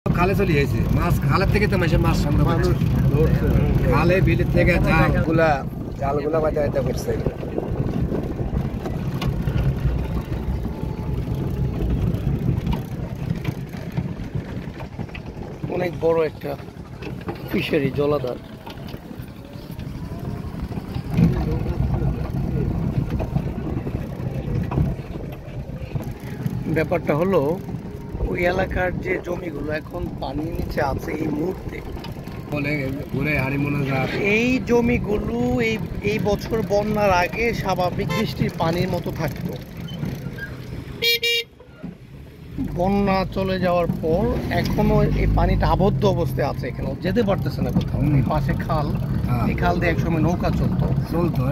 খালে চলে গেছে মাছ, খালের থেকে তো মাছ সংগ্রহ করছে, খালে বিলের থেকে জালগুলা বাজা করছে। অনেক বড় একটা ফিশারি, জলাধার। ব্যাপারটা হলো ওই এলাকার যে জমিগুলো এখন পানির নিচে আছে এই মুহূর্তে, এই জমিগুলো এই বছর বন্যার আগে স্বাভাবিক বৃষ্টির পানির মতো থাকতো। বন্যা চলে যাওয়ার পর এখনো এই পানিটা আবদ্ধ অবস্থায় আছে, এখানে যেতে পারতেছে না কোথাও। পাশে খাল, এই খাল দিয়ে একসময় নৌকা চলতো,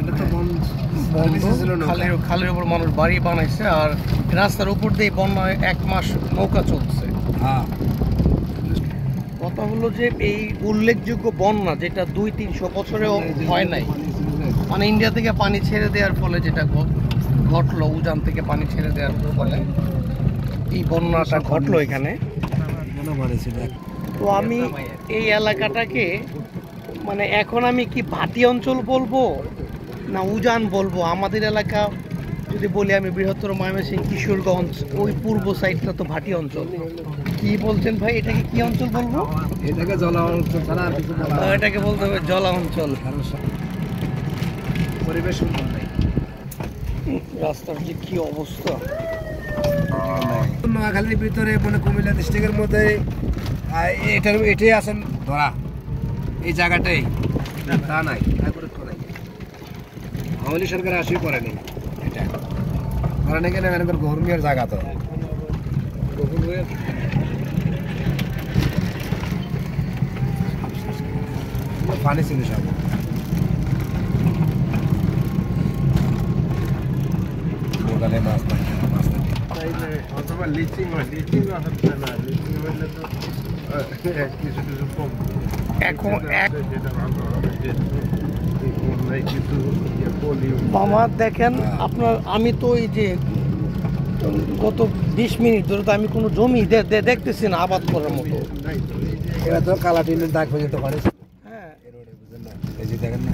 এটা তো খালের উপর মানুষ বাড়ি বানাইছে, আর রাস্তার উপর দিয়ে বন্যায় 1 মাস নৌকা চলছে। কথা হলো যে এই উল্লেখযোগ্য বন্যা যেটা 200-300 বছরেও হয় নাই, মানে ইন্ডিয়া থেকে পানি ছেড়ে দেওয়ার ফলে যেটা ঘটলো, উজান থেকে পানি ছেড়ে দেওয়ার ফলে এই বন্যাটা ঘটলো এখানে। তো আমি এই এলাকাটাকে মানে এখন আমি কি ভাটি অঞ্চল বলবো না উজান বলবো? আমাদের এলাকা যদি বলি আমি বৃহত্তর ময়মনসিংহ, কিশোরগঞ্জ, ওই পূর্ব সাইডটা তো ভাটি অঞ্চল। কি বলছেন ভাই, এটাকে কি অঞ্চল বলবো? এটাকে জলা অঞ্চল ছাড়া আর কিছু বলা হয় না। এটাকে বলতে হবে জলা অঞ্চল। পরিবেশ সুন্দর নাই, রাস্তার যে কি অবস্থা। নোয়াখালীর ভিতরে মানে কুমিল্লা ডিস্ট্রিক্টের মধ্যে এটাই আছেন ধরা, এই জায়গাটাই তা নাই, গুরুত্ব নাই। আওয়ামী লীগ সরকার আসেই করেনি, এটা করে নাকি না গরমিয়ার জায়গা তো পানি ছিল সব। মাছ অথবা লিচিং হচ্ছে না, লিচিং হইলে তো কিছু কিছু কম। এখন যেটা ভালো হবে যে কিছু মামা দেখেন আপনার, আমি তো এই যে গত 20 মিনিট ধরে তো আমি কোনো জমি দেখতেছি না আবাদ করার মতো। এরা তো কালা টিনের দাগ হয়ে যেতে পারে। হ্যাঁ, এই যে দেখেন না,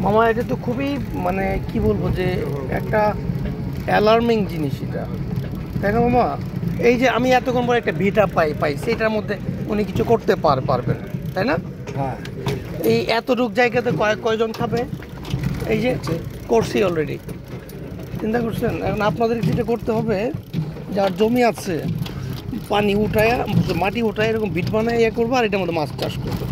মামা এটা তো খুবই মানে কি বলবো যে একটা অ্যালার্মিং জিনিস এটা, তাই না মামা? এই যে আমি এতক্ষণ পরে একটা ভিটা পাই সেটার মধ্যে উনি কিছু করতে পারবেন, তাই না? হ্যাঁ, এই এতটুক জায়গাতে কয়জন খাবে? এই যে করছি অলরেডি, চিন্তা করছেন? এখন আপনাদের যেটা করতে হবে, যার জমি আছে পানি উঠায়, মাটি উঠায় এরকম ভিট বানায় করবো, আর এটার মধ্যে মাছ চাষ করবো।